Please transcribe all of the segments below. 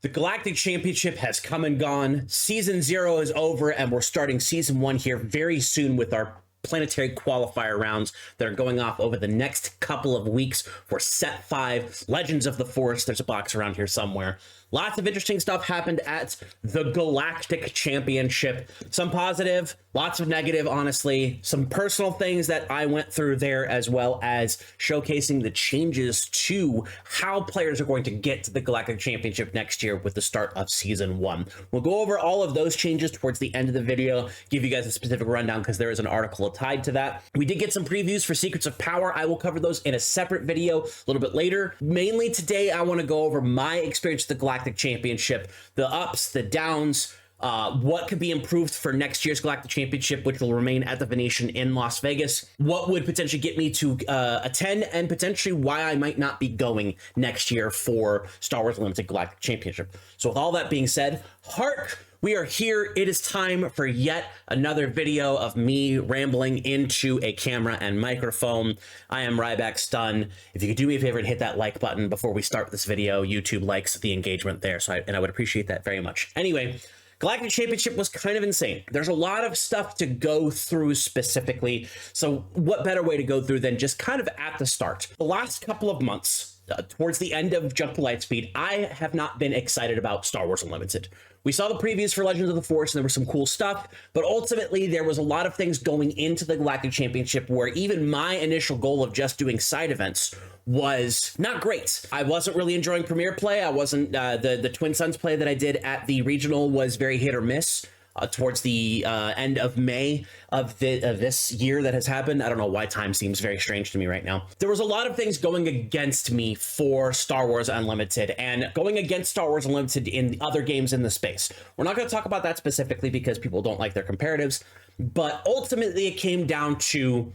The Galactic Championship has come and gone. Season 0 is over, and we're starting Season 1 here very soon with our planetary qualifier rounds that are going off over the next couple of weeks for Set 5, Legends of the Force. There's a box around here somewhere. Lots of interesting stuff happened at the Galactic Championship. Some positive, lots of negative, honestly. Some personal things that I went through there, as well as showcasing the changes to how players are going to get to the Galactic Championship next year with the start of Season 1. We'll go over all of those changes towards the end of the video, give you guys a specific rundown because there is an article tied to that. We did get some previews for Secrets of Power. I will cover those in a separate video a little bit later. Mainly today, I want to go over my experience at the Galactic Championship, the ups, the downs, what could be improved for next year's Galactic Championship, which will remain at the Venetian in Las Vegas, what would potentially get me to attend, and potentially why I might not be going next year for Star Wars Unlimited Galactic Championship. So with all that being said, HARK, we are here. It is time for yet another video of me rambling into a camera and microphone. I am RybackStun. If you could do me a favor and hit that like button before we start this video, YouTube likes the engagement there, and I would appreciate that very much. Anyway, Galactic Championship was kind of insane. There's a lot of stuff to go through specifically, so what better way to go through than just kind of at the start. The last couple of months, towards the end of Jump to Lightspeed, I have not been excited about Star Wars Unlimited. We saw the previews for Legends of the Force, and there was some cool stuff, but ultimately there was a lot of things going into the Galactic Championship where even my initial goal of just doing side events was not great. I wasn't really enjoying Premier play. I wasn't, the Twin Suns play that I did at the regional was very hit or miss. Towards the end of May of this year that has happened. I don't know why time seems very strange to me right now. There was a lot of things going against me for Star Wars Unlimited and going against Star Wars Unlimited in other games in the space. We're not going to talk about that specifically because people don't like their comparatives, but ultimately it came down to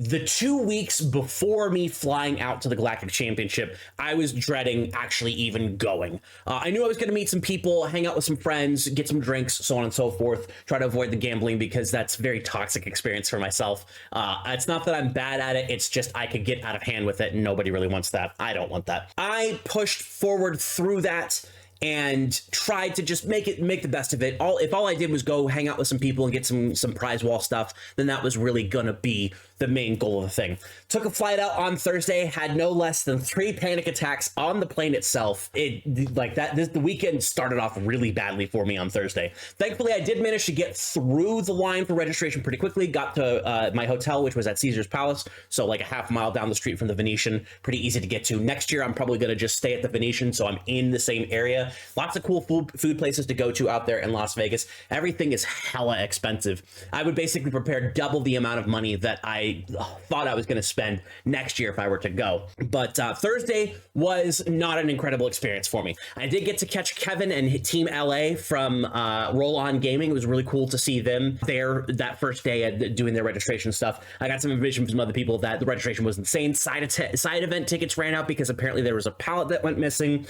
the 2 weeks before me flying out to the Galactic Championship. I was dreading actually even going. I knew I was going to meet some people, hang out with some friends, get some drinks, so on and so forth, try to avoid the gambling because that's a very toxic experience for myself. It's not that I'm bad at it, it's just I could get out of hand with it and nobody really wants that. I don't want that. I pushed forward through that and tried to just make the best of it. If all I did was go hang out with some people and get some prize wall stuff, then that was really gonna be the main goal of the thing. Took a flight out on Thursday, had no less than 3 panic attacks on the plane itself. The weekend started off really badly for me on Thursday. Thankfully, I did manage to get through the line for registration pretty quickly, got to my hotel, which was at Caesar's Palace, so like a half mile down the street from the Venetian, pretty easy to get to. Next year, I'm probably gonna just stay at the Venetian, so I'm in the same area. Lots of cool food places to go to out there in Las Vegas. Everything is hella expensive. I would basically prepare double the amount of money that I thought I was going to spend next year if I were to go. But Thursday was not an incredible experience for me. I did get to catch Kevin and Team LA from Roll On Gaming. It was really cool to see them there that first day doing their registration stuff. I got some information from some other people that the registration was insane. Side event tickets ran out because apparently there was a pallet that went missing.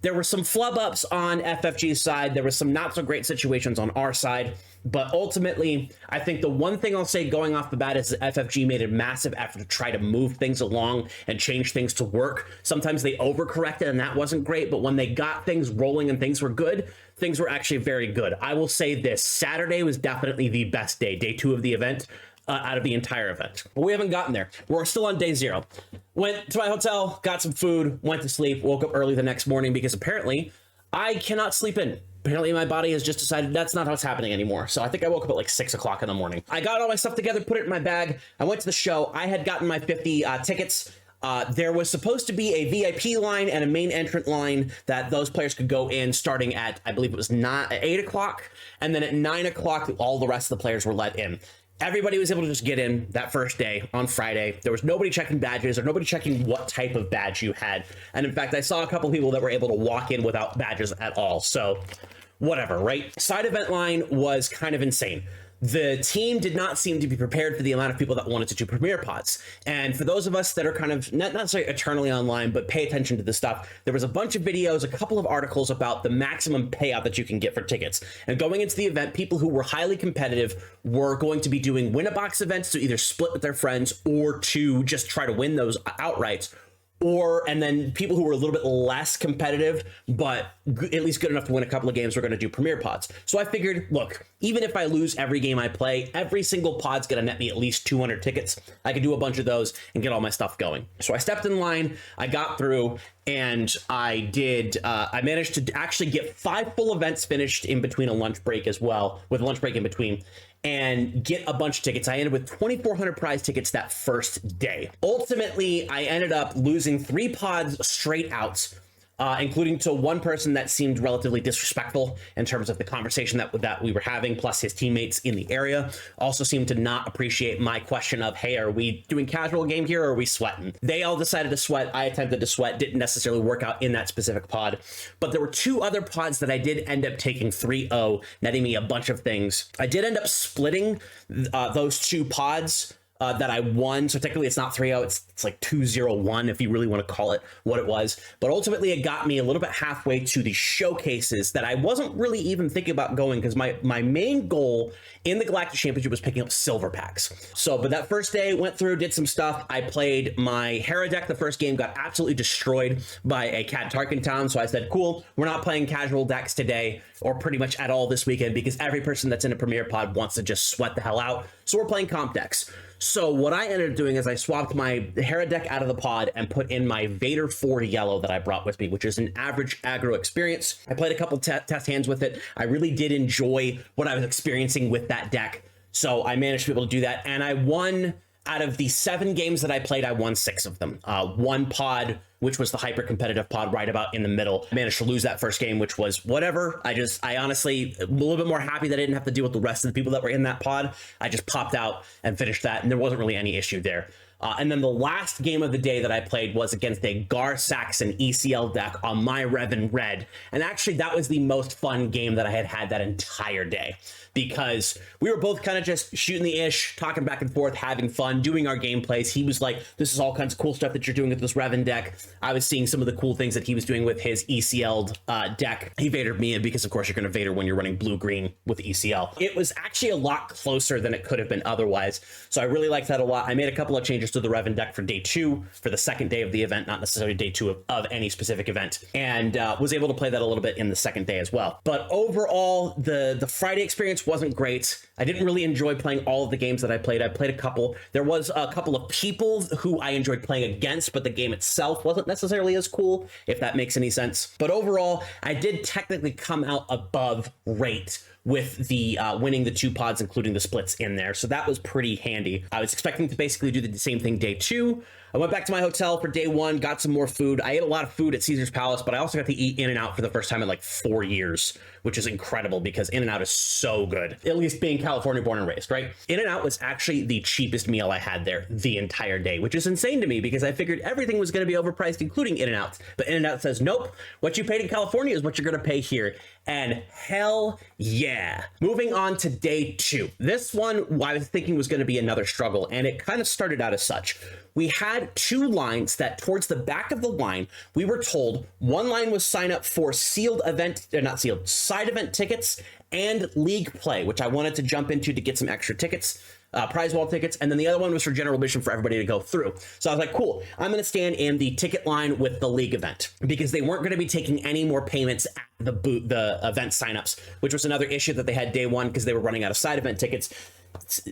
There were some flub ups on FFG's side. There were some not so great situations on our side. But ultimately, I think the one thing I'll say going off the bat is that FFG made a massive effort to try to move things along and change things to work. Sometimes they overcorrected and that wasn't great, but when they got things rolling and things were good, things were actually very good. I will say this, Saturday was definitely the best day, day 2 of the event. Out of the entire event. But we haven't gotten there. We're still on day 0. Went to my hotel, got some food, went to sleep, woke up early the next morning because apparently I cannot sleep in. Apparently my body has just decided that's not what's happening anymore. So I think I woke up at like 6 o'clock in the morning. I got all my stuff together, put it in my bag. I went to the show. I had gotten my 50 tickets. There was supposed to be a VIP line and a main entrant line that those players could go in starting at, I believe it was 8 o'clock. And then at 9 o'clock, all the rest of the players were let in. Everybody was able to just get in that first day on Friday. There was nobody checking badges or nobody checking what type of badge you had. And in fact, I saw a couple people that were able to walk in without badges at all. So whatever, right? Side event line was kind of insane. The team did not seem to be prepared for the amount of people that wanted to do premiere pods. And for those of us that are kind of not necessarily eternally online, but pay attention to this stuff, there was a bunch of videos, a couple of articles about the maximum payout that you can get for tickets. And going into the event, people who were highly competitive were going to be doing win-a-box events to either split with their friends or to just try to win those outright, and then people who were a little bit less competitive, but at least good enough to win a couple of games, were going to do premier pods. So I figured, look, even if I lose every game I play, every single pod's going to net me at least 200 tickets. I can do a bunch of those and get all my stuff going. So I stepped in line, I got through, and I managed to actually get 5 full events finished in between a lunch break as well, with a lunch break in between, and get a bunch of tickets. I ended with 2,400 prize tickets that first day. Ultimately, I ended up losing 3 pods straight out, including to one person that seemed relatively disrespectful in terms of the conversation that we were having, plus his teammates in the area also seemed to not appreciate my question of, hey, are we doing casual game here or are we sweating? They all decided to sweat. I attempted to sweat, didn't necessarily work out in that specific pod, but there were 2 other pods that I did end up taking 3-0, netting me a bunch of things. I did end up splitting those 2 pods that I won. So technically it's not 3-0, it's like 2-0-1 if you really want to call it what it was. But ultimately it got me a little bit halfway to the showcases that I wasn't really even thinking about going, because my main goal in the Galactic Championship was picking up silver packs. So, but that first day went through, did some stuff. I played my Hera deck. The first game got absolutely destroyed by a Cat Tarkin town. So I said, cool, we're not playing casual decks today, or pretty much at all this weekend, because every person that's in a Premier pod wants to just sweat the hell out. So we're playing comp decks. So what I ended up doing is I swapped my Hera deck out of the pod and put in my Vader 4 yellow that I brought with me, which is an average aggro experience. I played a couple test hands with it. I really did enjoy what I was experiencing with that deck. So I managed to be able to do that. And I won, out of the 7 games that I played, I won 6 of them. One pod, which was the hyper competitive pod right about in the middle, I managed to lose that first game, which was whatever. I honestly, a little bit more happy that I didn't have to deal with the rest of the people that were in that pod. I just popped out and finished that, and there wasn't really any issue there. And then the last game of the day that I played was against a Gar Saxon ECL deck on my Revan Red. And actually, that was the most fun game that I had that entire day, because we were both kind of just shooting the ish, talking back and forth, having fun, doing our gameplays. He was like, this is all kinds of cool stuff that you're doing with this Revan deck. I was seeing some of the cool things that he was doing with his ECL deck. He Vadered me in, because of course you're going to Vader when you're running blue-green with ECL. It was actually a lot closer than it could have been otherwise. So I really liked that a lot. I made a couple of changes to the Revan deck for day 2, for the second day of the event, not necessarily day 2 of any specific event, and was able to play that a little bit in the second day as well. But overall, the Friday experience wasn't great. I didn't really enjoy playing all of the games that I played. I played a couple. There was a couple of people who I enjoyed playing against, but the game itself wasn't necessarily as cool, if that makes any sense. But overall, I did technically come out above rate with the winning the 2 pods, including the splits in there. So that was pretty handy. I was expecting to basically do the same thing day 2. I went back to my hotel for day 1, got some more food. I ate a lot of food at Caesar's Palace, but I also got to eat In-N-Out for the first time in like 4 years, which is incredible because In-N-Out is so good, at least being California born and raised, right? In-N-Out was actually the cheapest meal I had there the entire day, which is insane to me because I figured everything was going to be overpriced, including In-N-Out. But In-N-Out says, nope, what you paid in California is what you're going to pay here. And hell yeah. Moving on to day 2. This one I was thinking was going to be another struggle, and it kind of started out as such. We had 2 lines that towards the back of the line, we were told one line was sign up for sealed event, or not sealed, side event tickets and league play, which I wanted to jump into to get some extra tickets, prize wall tickets, and then the other one was for general admission for everybody to go through. So I was like, cool, I'm going to stand in the ticket line with the league event because they weren't going to be taking any more payments at the event signups, which was another issue that they had day 1 because they were running out of side event tickets.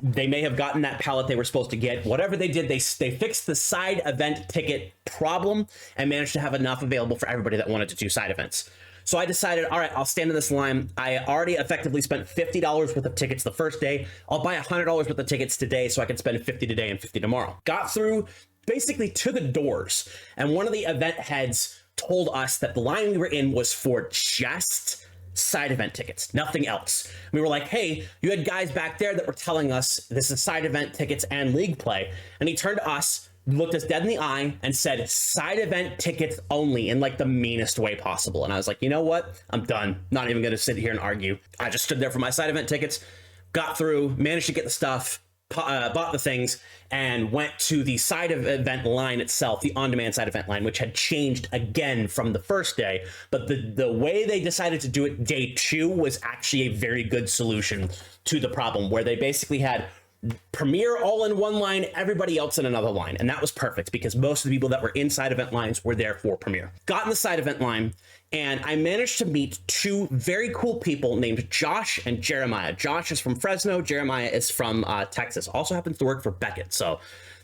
They may have gotten that pallet they were supposed to get. Whatever they did, they fixed the side event ticket problem and managed to have enough available for everybody that wanted to do side events. So I decided, all right, I'll stand in this line. I already effectively spent $50 worth of tickets the first day. I'll buy $100 worth of tickets today so I can spend $50 today and $50 tomorrow. Got through basically to the doors, and one of the event heads told us that the line we were in was for just side event tickets, nothing else. We were like, hey, you had guys back there that were telling us this is side event tickets and league play. And he turned to us, looked us dead in the eye and said, side event tickets only, in like the meanest way possible. And I was like, you know what? I'm done. Not even going to sit here and argue. I just stood there for my side event tickets, got through, managed to get the stuff, bought the things, and went to the side event line itself, the on-demand side event line, which had changed again from the first day. But the way they decided to do it day 2 was actually a very good solution to the problem, where they basically had Premier all in one line, everybody else in another line. And that was perfect because most of the people that were inside event lines were there for Premier. Got in the side event line, and I managed to meet two very cool people named Josh and Jeremiah. Josh is from Fresno. Jeremiah is from Texas. Also happens to work for Beckett. So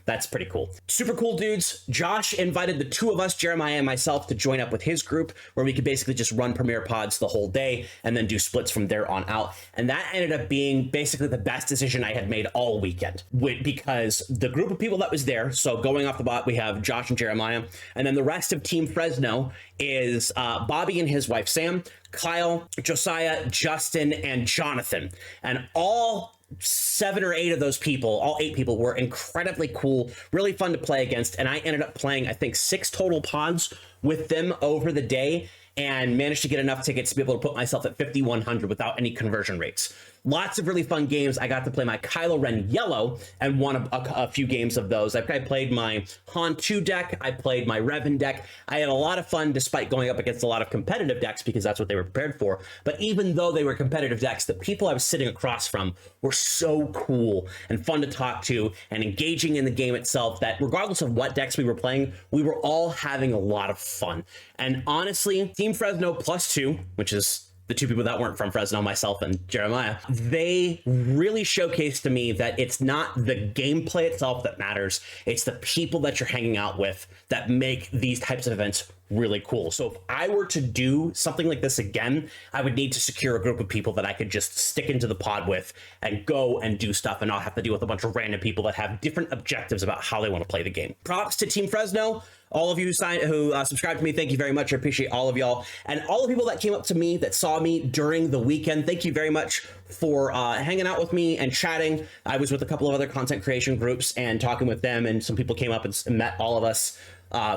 that's pretty cool. Super cool dudes. Josh invited the two of us, Jeremiah and myself, to join up with his group where we could basically just run Premiere pods the whole day and then do splits from there on out. And that ended up being basically the best decision I had made all weekend because the group of people that was there, so going off the bot, we have Josh and Jeremiah, and then the rest of Team Fresno is Bobby and his wife, Sam, Kyle, Josiah, Justin, and Jonathan. And all 7 or 8 of those people, all 8 people, were incredibly cool, really fun to play against, and I ended up playing, I think, 6 total pods with them over the day and managed to get enough tickets to be able to put myself at 5,100 without any conversion rates. Lots of really fun games. I got to play my Kylo Ren Yellow and won a few games of those. I played my Han 2 deck. I played my Revan deck. I had a lot of fun despite going up against a lot of competitive decks because that's what they were prepared for. But even though they were competitive decks, the people I was sitting across from were so cool and fun to talk to and engaging in the game itself that regardless of what decks we were playing, we were all having a lot of fun. And honestly, Team Fresno +2, which is the two people that weren't from Fresno, myself and Jeremiah, they really showcased to me that it's not the gameplay itself that matters. It's the people that you're hanging out with that make these types of events really cool. So if I were to do something like this again, I would need to secure a group of people that I could just stick into the pod with and go and do stuff and not have to deal with a bunch of random people that have different objectives about how they want to play the game. Props to Team Fresno. All of you who subscribed to me, thank you very much. I appreciate all of y'all. And all the people that came up to me, that saw me during the weekend, thank you very much for hanging out with me and chatting. I was with a couple of other content creation groups and talking with them, and some people came up and met all of us.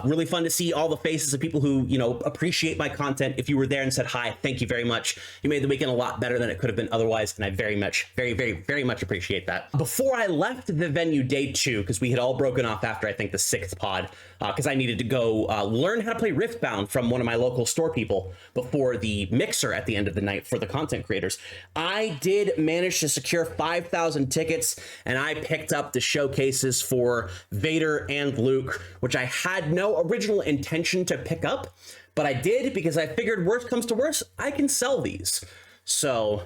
Really fun to see all the faces of people who, you know, appreciate my content. If you were there and said hi, thank you very much. You made the weekend a lot better than it could have been otherwise, and I very much appreciate that. Before I left the venue day 2, because we had all broken off after, I think, the 6th pod, because I needed to go learn how to play Riftbound from one of my local store people before the mixer at the end of the night for the content creators. I did manage to secure 5,000 tickets, and I picked up the showcases for Vader and Luke, which I had no original intention to pick up, but I did because I figured worst comes to worst, I can sell these. So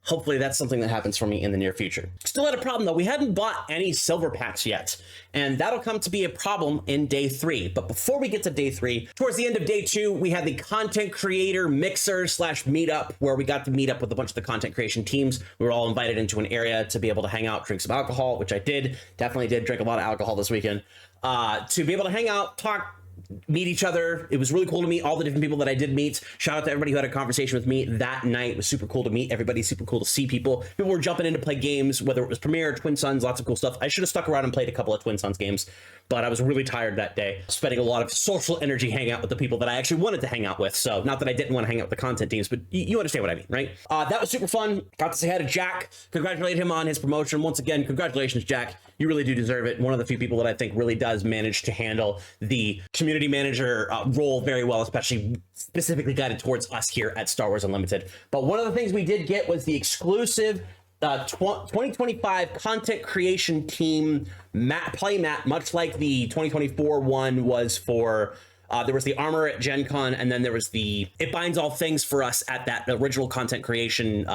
hopefully that's something that happens for me in the near future. Still had a problem though. We hadn't bought any silver packs yet, and that'll come to be a problem in day 3. But before we get to day 3, towards the end of day 2, we had the content creator mixer / meetup where we got to meet up with a bunch of the content creation teams. We were all invited into an area to be able to hang out, drink some alcohol, which I did. Definitely did drink a lot of alcohol this weekend. To be able to hang out, talk, meet each other. It was really cool to meet all the different people that I did meet. Shout out to everybody who had a conversation with me that night. It was super cool to meet everybody, super cool to see people. People were jumping in to play games, whether it was Premiere, Twin Suns, lots of cool stuff. I should have stuck around and played a couple of Twin Suns games, but I was really tired that day, spending a lot of social energy hanging out with the people that I actually wanted to hang out with. So not that I didn't want to hang out with the content teams, but you understand what I mean, right? That was super fun. Got to say hi to Jack, congratulate him on his promotion. Once again, congratulations, Jack. You really do deserve it. One of the few people that I think really does manage to handle the community manager role very well, especially specifically guided towards us here at Star Wars Unlimited. But one of the things we did get was the exclusive 2025 content creation team playmat, much like the 2024 one was for there was the armor at Gen Con, and then there was the It Binds All Things for us at that original content creation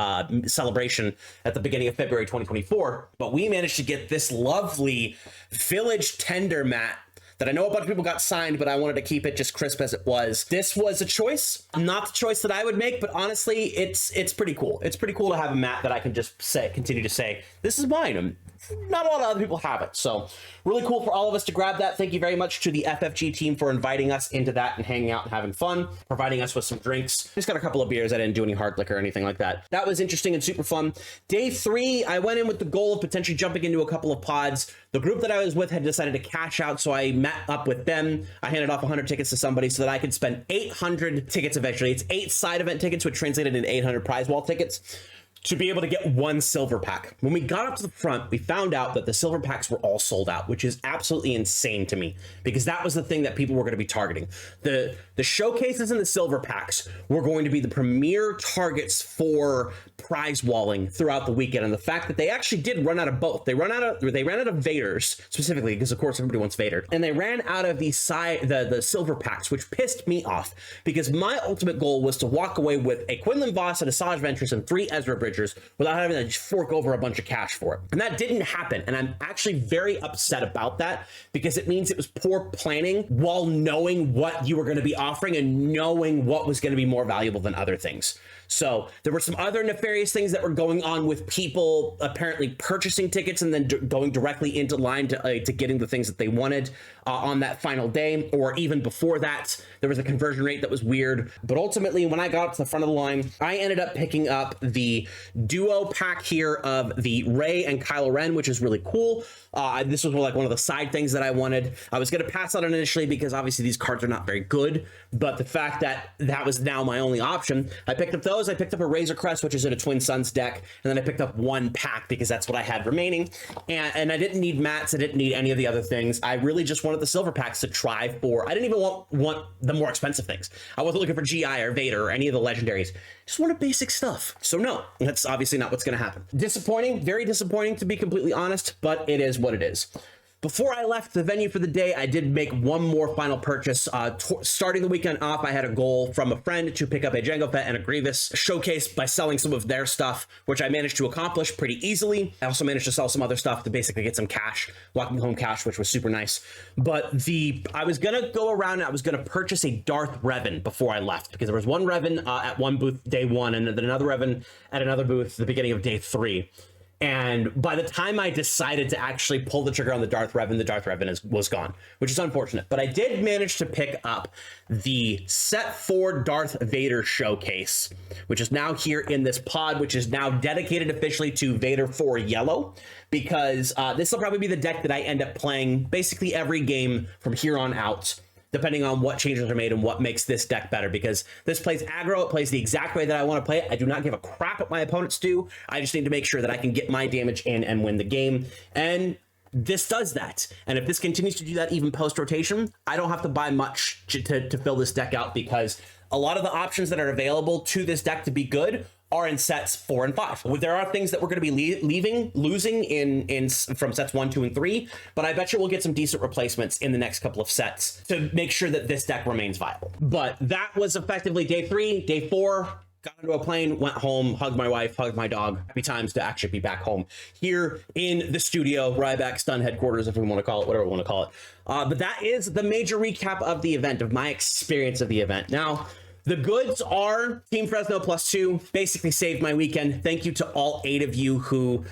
celebration at the beginning of February 2024. But we managed to get this lovely village tender mat that I know a bunch of people got signed, but I wanted to keep it just crisp as it was. This was a choice, not the choice that I would make, but honestly, it's pretty cool. It's pretty cool to have a mat that I can just continue to say, this is mine. And not a lot of other people have it. So really cool for all of us to grab that. Thank you very much to the FFG team for inviting us into that and hanging out and having fun, providing us with some drinks. Just got a couple of beers. I didn't do any hard liquor or anything like that. That was interesting and super fun. Day 3, I went in with the goal of potentially jumping into a couple of pods. The group that I was with had decided to cash out, so I met up with them. I handed off 100 tickets to somebody so that I could spend 800 tickets eventually. It's 8 side event tickets, which translated into 800 prize wall tickets. to be able to get one silver pack. When we got up to the front, we found out that the silver packs were all sold out, which is absolutely insane to me, because that was the thing that people were going to be targeting. The showcases and the silver packs were going to be the premier targets for prize walling throughout the weekend, and the fact that they actually did run out of both. They ran out of Vaders specifically, because of course everybody wants Vader, and they ran out of the silver packs, which pissed me off, because my ultimate goal was to walk away with a Quinlan Voss, an Asajj Ventress, and 3 Ezra Bridgers without having to fork over a bunch of cash for it. And that didn't happen, and I'm actually very upset about that, because it means it was poor planning while knowing what you were going to be offering and knowing what was going to be more valuable than other things. So there were some other nefarious things that were going on with people apparently purchasing tickets and then going directly into line to getting the things that they wanted on that final day, or even before that. There was a conversion rate that was weird. But ultimately, when I got up to the front of the line, I ended up picking up the duo pack here of the Rey and Kylo Ren, which is really cool. This was like one of the side things that I wanted. I was going to pass on it initially because obviously these cards are not very good, but the fact that that was now my only option, I picked up those. I picked up a Razor Crest, which is in a Twin Suns deck, and then I picked up one pack because that's what I had remaining. And I didn't need mats. I didn't need any of the other things. I really just wanted the silver packs to try for. I didn't even want the more expensive things. I wasn't looking for GI or Vader or any of the legendaries. Just wanted basic stuff. So no, that's obviously not what's going to happen. Disappointing, very disappointing to be completely honest, but it is what it is. Before I left the venue for the day, I did make one more final purchase. Starting the weekend off, I had a goal from a friend to pick up a Jango Fett and a Grievous showcase by selling some of their stuff, which I managed to accomplish pretty easily. I also managed to sell some other stuff to basically get some cash, walking home cash, which was super nice. But I was going to go around and I was going to purchase a Darth Revan before I left, because there was one Revan at one booth day 1 and then another Revan at another booth at the beginning of day 3. And by the time I decided to actually pull the trigger on the Darth Revan was gone, which is unfortunate. But I did manage to pick up the Set 4 Darth Vader showcase, which is now here in this pod, which is now dedicated officially to Vader 4 Yellow, because this will probably be the deck that I end up playing basically every game from here on out, depending on what changes are made and what makes this deck better, because this plays aggro, it plays the exact way that I want to play it. I do not give a crap what my opponents do. I just need to make sure that I can get my damage in and win the game. And this does that. And if this continues to do that even post-rotation, I don't have to buy much to fill this deck out, because a lot of the options that are available to this deck to be good are in sets 4 and 5. There are things that we're going to be losing in from sets 1, 2, and 3, but I bet you we'll get some decent replacements in the next couple of sets to make sure that this deck remains viable. But that was effectively day 3. Day 4, got into a plane, went home, hugged my wife, hugged my dog. Happy times to actually be back home here in the studio, RybackStun headquarters, if we want to call it, whatever we want to call it. But that is the major recap of the event, of my experience of the event. Now, the goods are Team Fresno +2, basically saved my weekend. Thank you to all 8 of you who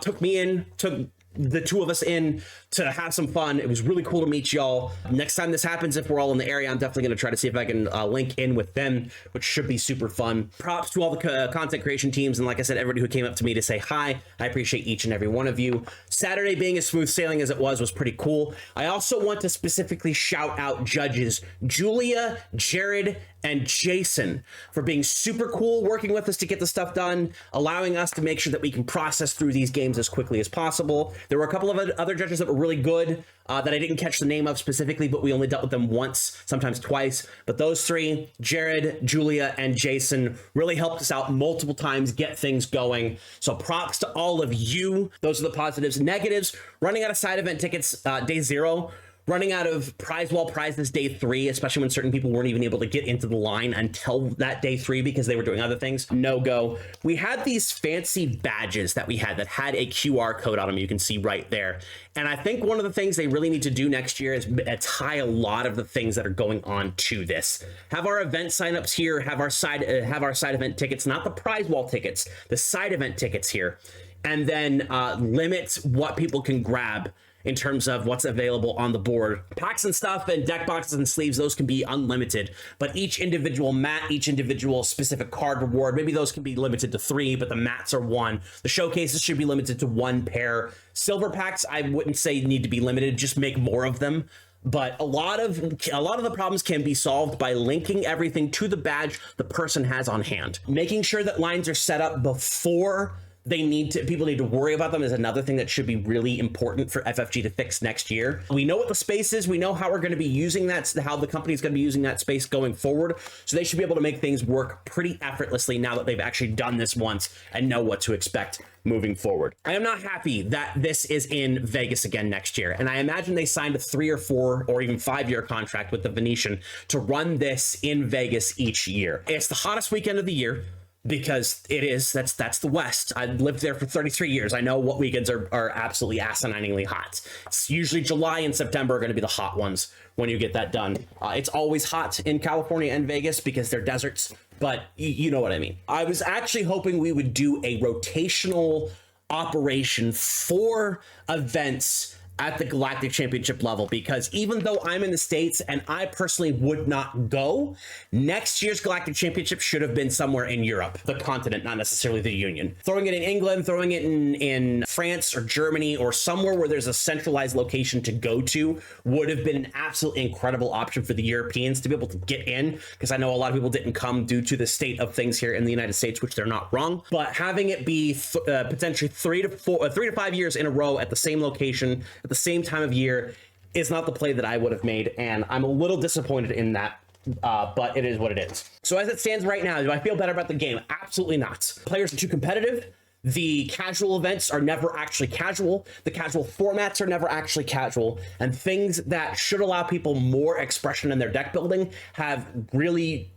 took the 2 of us in to have some fun. It was really cool to meet y'all. Next time this happens, if we're all in the area, I'm definitely going to try to see if I can link in with them, which should be super fun. Props to all the content creation teams, and like I said, everybody who came up to me to say hi. I appreciate each and every one of you. Saturday being as smooth sailing as it was pretty cool. I also want to specifically shout out judges Julia, Jared, and Jason for being super cool, working with us to get the stuff done, allowing us to make sure that we can process through these games as quickly as possible. There were a couple of other judges that were really good that I didn't catch the name of specifically, but we only dealt with them once, sometimes twice. But those 3, Jared, Julia, and Jason, really helped us out multiple times, get things going. So props to all of you. Those are the positives. Negatives, running out of side event tickets day 0. Running out of prize wall prizes day 3, especially when certain people weren't even able to get into the line until that day 3 because they were doing other things. No go. We had these fancy badges that had a QR code on them, you can see right there. And I think one of the things they really need to do next year is tie a lot of the things that are going on to this. Have our event signups here, have our side event tickets, not the prize wall tickets, the side event tickets here, and then limit what people can grab in terms of what's available on the board. Packs and stuff and deck boxes and sleeves, those can be unlimited, but each individual mat, each individual specific card reward, maybe those can be limited to 3, but the mats are 1. The showcases should be limited to 1 pair. Silver packs, I wouldn't say need to be limited, just make more of them. but a lot of the problems can be solved by linking everything to the badge the person has on hand. Making sure that lines are set up before people need to worry about them is another thing that should be really important for FFG to fix next year. We know what the space is. We know how we're going to be using that, how the company is going to be using that space going forward. So they should be able to make things work pretty effortlessly now that they've actually done this once and know what to expect moving forward. I am not happy that this is in Vegas again next year. And I imagine they signed a 3 or 4 or even 5-year contract with the Venetian to run this in Vegas each year. It's the hottest weekend of the year, because that's the West. I lived there for 33 years. I know what weekends are absolutely asininingly hot. It's usually July and September are going to be the hot ones when you get that done. It's always hot in California and Vegas because they're deserts, but you know what I mean. I was actually hoping we would do a rotational operation for events at the Galactic Championship level, because even though I'm in the States and I personally would not go, next year's Galactic Championship should have been somewhere in Europe, the continent, not necessarily the Union. Throwing it in England, throwing it in France or Germany or somewhere where there's a centralized location to go to would have been an absolutely incredible option for the Europeans to be able to get in, because I know a lot of people didn't come due to the state of things here in the United States, which they're not wrong. But having it be potentially 3 to 5 years in a row at the same location, at the same time of year, is not the play that I would have made, and I'm a little disappointed in that, but it is what it is. So as it stands right now, do I feel better about the game? Absolutely not. Players are too competitive. The casual events are never actually casual. The casual formats are never actually casual, and things that should allow people more expression in their deck building have really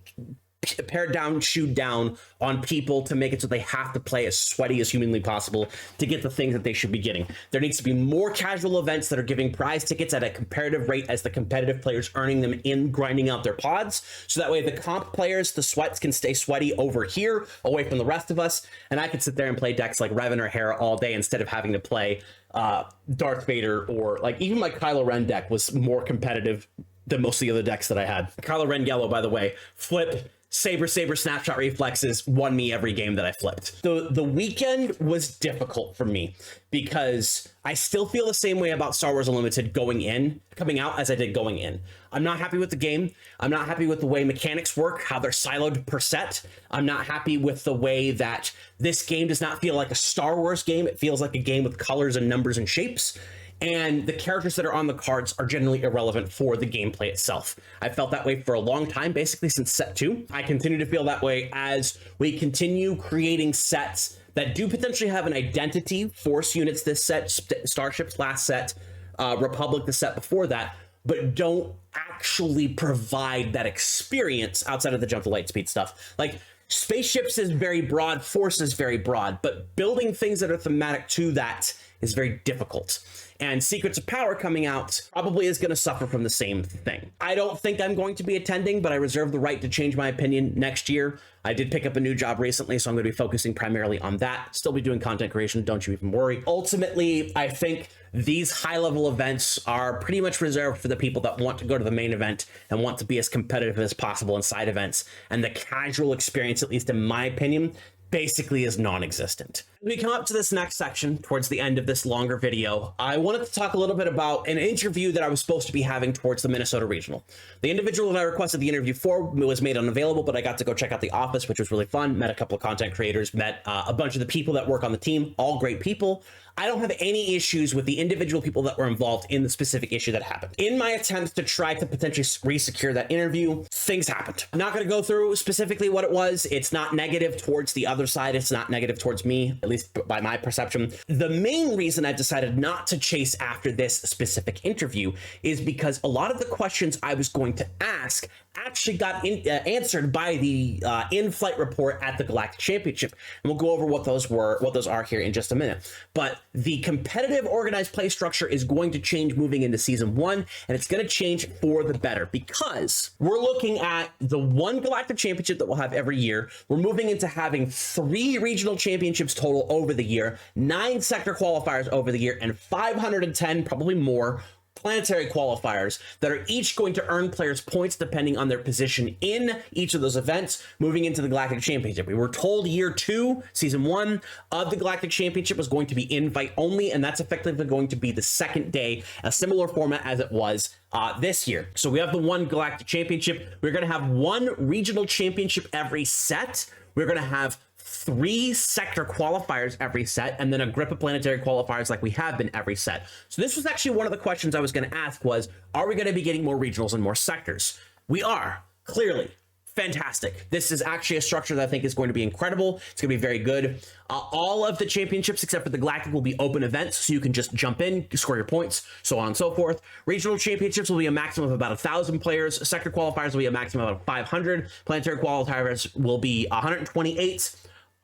pared down, chewed down on people to make it so they have to play as sweaty as humanly possible to get the things that they should be getting. There needs to be more casual events that are giving prize tickets at a comparative rate as the competitive players earning them in grinding out their pods. So that way the comp players, the sweats, can stay sweaty over here away from the rest of us. And I could sit there and play decks like Revan or Hera all day instead of having to play Darth Vader, or like even my Kylo Ren deck was more competitive than most of the other decks that I had. Kylo Ren yellow, by the way, flip, Saber, snapshot reflexes won me every game that I flipped. The weekend was difficult for me because I still feel the same way about Star Wars Unlimited coming out as I did going in. I'm not happy with the game. I'm not happy with the way mechanics work, how they're siloed per set. I'm not happy with the way that this game does not feel like a Star Wars game. It feels like a game with colors and numbers and shapes. And the characters that are on the cards are generally irrelevant for the gameplay itself. I felt that way for a long time, basically since set 2. I continue to feel that way as we continue creating sets that do potentially have an identity. Force units this set, Starships last set, Republic the set before that, but don't actually provide that experience outside of the jump to light speed stuff. Like, spaceships is very broad, Force is very broad, but building things that are thematic to that is very difficult. And Secrets of Power coming out probably is going to suffer from the same thing. I don't think I'm going to be attending, but I reserve the right to change my opinion next year. I did pick up a new job recently, so I'm going to be focusing primarily on that. Still be doing content creation, don't you even worry. Ultimately, I think these high-level events are pretty much reserved for the people that want to go to the main event and want to be as competitive as possible in side events. And the casual experience, at least in my opinion, basically is non-existent. As we come up to this next section towards the end of this longer video, I wanted to talk a little bit about an interview that I was supposed to be having towards the Minnesota Regional. The individual that I requested the interview for was made unavailable, but I got to go check out the office, which was really fun. Met a couple of content creators, met a bunch of the people that work on the team, all great people. I don't have any issues with the individual people that were involved in the specific issue that happened. In my attempts to try to potentially re-secure that interview, things happened. I'm not going to go through specifically what it was. It's not negative towards the other side. It's not negative towards me, at least by my perception. The main reason I've decided not to chase after this specific interview is because a lot of the questions I was going to ask actually got answered by the in-flight report at the Galactic Championship, and we'll go over what those are here in just a minute. But the competitive organized play structure is going to change moving into season 1, and it's going to change for the better because we're looking at the one Galactic Championship that we'll have every year. We're moving into having 3 regional championships total over the year, 9 sector qualifiers over the year, and 510, probably more, planetary qualifiers that are each going to earn players points depending on their position in each of those events moving into the Galactic Championship. We were told year 2, season 1 of the Galactic Championship was going to be invite only, and that's effectively going to be the second day, a similar format as it was this year. So we have the one Galactic Championship. We're going to have one regional championship every set. We're going to have 3 sector qualifiers every set, and then a grip of planetary qualifiers like we have been every set. So this was actually one of the questions I was going to ask was, are we going to be getting more regionals and more sectors? We are, clearly. Fantastic. This is actually a structure that I think is going to be incredible. It's going to be very good. All of the championships, except for the Galactic, will be open events, so you can just jump in, score your points, so on and so forth. Regional championships will be a maximum of about 1,000 players. Sector qualifiers will be a maximum of about 500. Planetary qualifiers will be 128,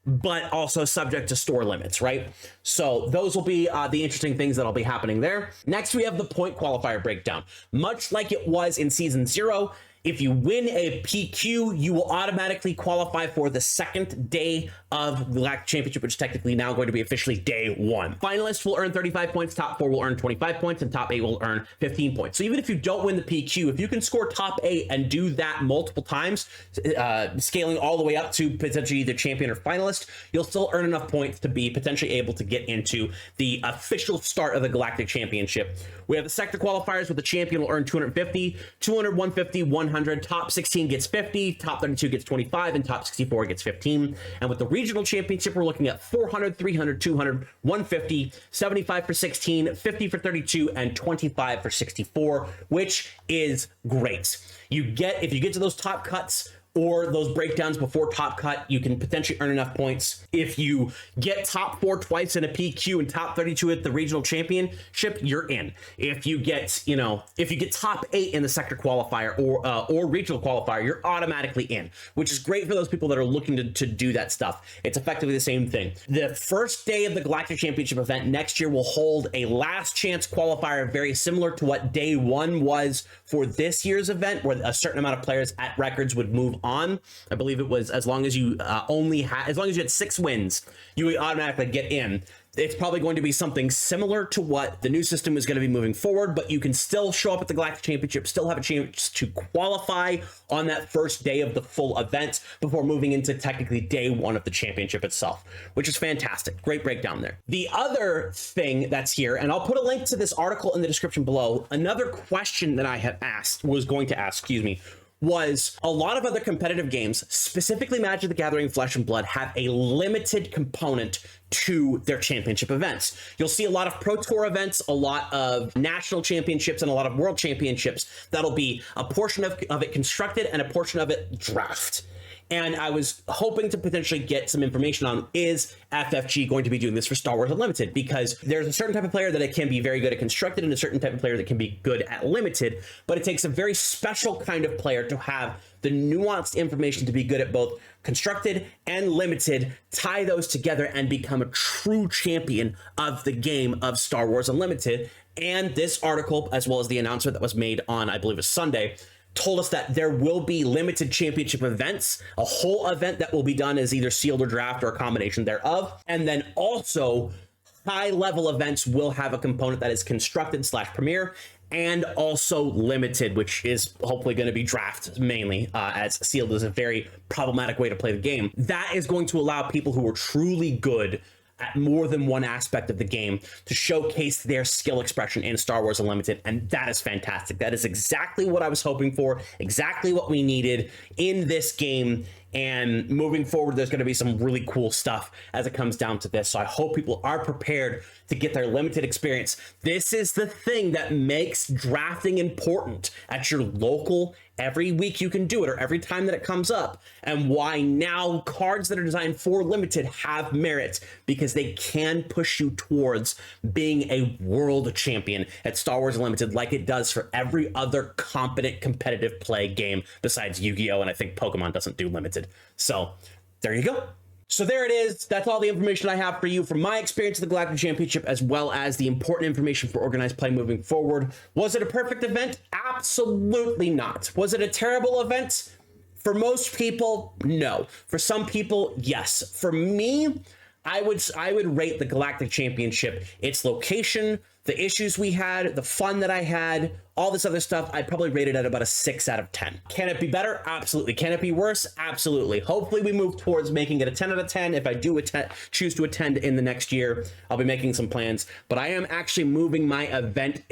but also subject to store limits, right? So those will be the interesting things that'll be happening there. Next, we have the point qualifier breakdown. Much like it was in Season 0, if you win a PQ, you will automatically qualify for the second day of the Galactic Championship, which is technically now going to be officially day 1. Finalists will earn 35 points, top 4 will earn 25 points, and top 8 will earn 15 points. So even if you don't win the PQ, if you can score top 8 and do that multiple times, scaling all the way up to potentially either champion or finalist, you'll still earn enough points to be potentially able to get into the official start of the Galactic Championship. We have the sector qualifiers with the champion will earn 250, 200, 150, 100, top 16 gets 50, top 32 gets 25, and top 64 gets 15. And with the regional championship, we're looking at 400, 300, 200, 150, 75 for 16, 50 for 32, and 25 for 64, which is great. If you get to those top cuts or those breakdowns before top cut, you can potentially earn enough points. If you get top 4 twice in a PQ and top 32 at the regional championship, you're in. If you get top 8 in the sector qualifier or regional qualifier, you're automatically in, which is great for those people that are looking to do that stuff. It's effectively the same thing. The first day of the Galactic Championship event next year will hold a last chance qualifier very similar to what day 1 was for this year's event, where a certain amount of players at records would move on. I believe it was as long as you had 6 wins, you would automatically get in. It's probably going to be something similar to what the new system is going to be moving forward, but you can still show up at the Galactic Championship, still have a chance to qualify on that first day of the full event before moving into technically day 1 of the championship itself, which is fantastic. Great breakdown there. The other thing that's here, and I'll put a link to this article in the description below, another question that I had was a lot of other competitive games, specifically Magic the Gathering Flesh and Blood, have a limited component to their championship events. You'll see a lot of Pro Tour events, a lot of national championships, and a lot of world championships that'll be a portion of it constructed and a portion of it draft. And I was hoping to potentially get some information on, is FFG going to be doing this for Star Wars Unlimited? Because there's a certain type of player that it can be very good at constructed and a certain type of player that can be good at limited, but it takes a very special kind of player to have the nuanced information to be good at both constructed and limited, tie those together and become a true champion of the game of Star Wars Unlimited. And this article, as well as the announcement that was made on, I believe it was Sunday, told us that there will be limited championship events, a whole event that will be done as either sealed or draft or a combination thereof. And then also high level events will have a component that is constructed / premier and also limited, which is hopefully going to be draft mainly, as sealed is a very problematic way to play the game. That is going to allow people who are truly good at more than one aspect of the game to showcase their skill expression in Star Wars Unlimited, and that is fantastic. That is exactly what I was hoping for, exactly what we needed in this game, and moving forward, there's going to be some really cool stuff as it comes down to this, so I hope people are prepared to get their limited experience. This is the thing that makes drafting important at your local. Every week you can do it, or every time that it comes up, and why now cards that are designed for limited have merit, because they can push you towards being a world champion at Star Wars Unlimited, like it does for every other competent competitive play game besides Yu-Gi-Oh! And I think Pokemon doesn't do limited. So there you go. So there it is. That's all the information I have for you from my experience at the Galactic Championship, as well as the important information for organized play moving forward. Was it a perfect event? Absolutely not. Was it a terrible event? For most people, no. For some people, yes. For me, I would rate the Galactic Championship, its location, the issues we had, the fun that I had, all this other stuff, I'd probably rate it at about a 6 out of 10. Can it be better? Absolutely. Can it be worse? Absolutely. Hopefully we move towards making it a 10 out of 10. If I do choose to attend in the next year, I'll be making some plans, but I am actually moving my event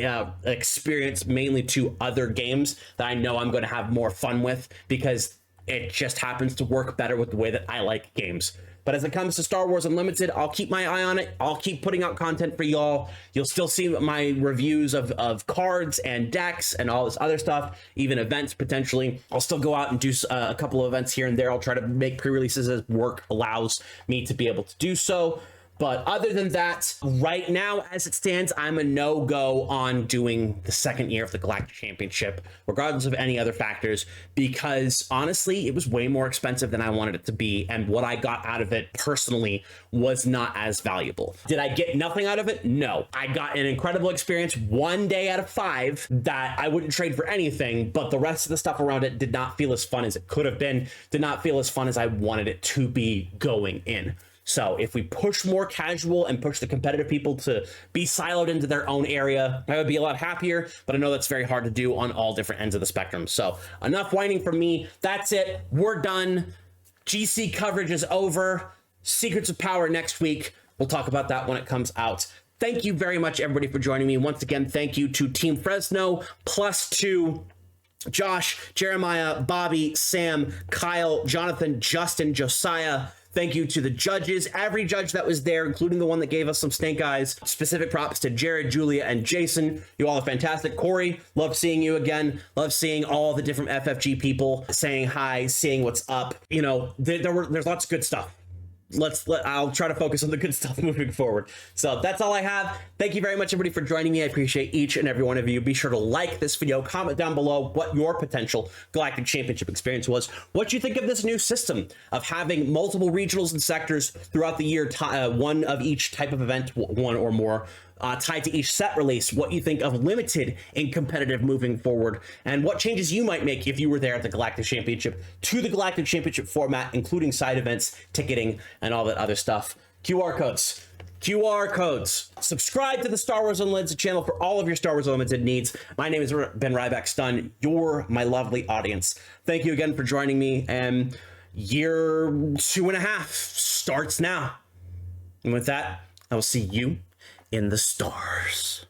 experience mainly to other games that I know I'm going to have more fun with, because it just happens to work better with the way that I like games. But as it comes to Star Wars Unlimited, I'll keep my eye on it. I'll keep putting out content for y'all. You'll still see my reviews of cards and decks and all this other stuff, even events potentially. I'll still go out and do a couple of events here and there. I'll try to make pre-releases as work allows me to be able to do so. But other than that, right now, as it stands, I'm a no-go on doing the second year of the Galactic Championship, regardless of any other factors, because honestly, it was way more expensive than I wanted it to be, and what I got out of it personally was not as valuable. Did I get nothing out of it? No. I got an incredible experience 1 day out of 5 that I wouldn't trade for anything, but the rest of the stuff around it did not feel as fun as it could have been, did not feel as fun as I wanted it to be going in. So if we push more casual and push the competitive people to be siloed into their own area, I would be a lot happier, but I know that's very hard to do on all different ends of the spectrum. So enough whining from me. That's it. We're done. GC coverage is over. Secrets of Power next week. We'll talk about that when it comes out. Thank you very much, everybody, for joining me. Once again, thank you to Team Fresno, plus to Josh, Jeremiah, Bobby, Sam, Kyle, Jonathan, Justin, Josiah. Thank you to the judges, every judge that was there, including the one that gave us some snake eyes. Specific props to Jared, Julia, and Jason. You all are fantastic. Corey, love seeing you again. Love seeing all the different FFG people saying hi, seeing what's up. You know, there's lots of good stuff. I'll try to focus on the good stuff moving forward. So that's all I have. Thank you very much, everybody, for joining me. I appreciate each and every one of you. Be sure to like this video, comment down below what your potential Galactic Championship experience was, what you think of this new system of having multiple regionals and sectors throughout the year, one of each type of event, one or more, tied to each set release, what you think of limited and competitive moving forward, and what changes you might make if you were there at the Galactic Championship to the Galactic Championship format, including side events, ticketing, and all that other stuff. QR codes. Subscribe to the Star Wars Unlimited channel for all of your Star Wars Unlimited needs. My name is Ben RybackStun. You're my lovely audience. Thank you again for joining me, and year 2.5 starts now. And with that, I will see you in the stars.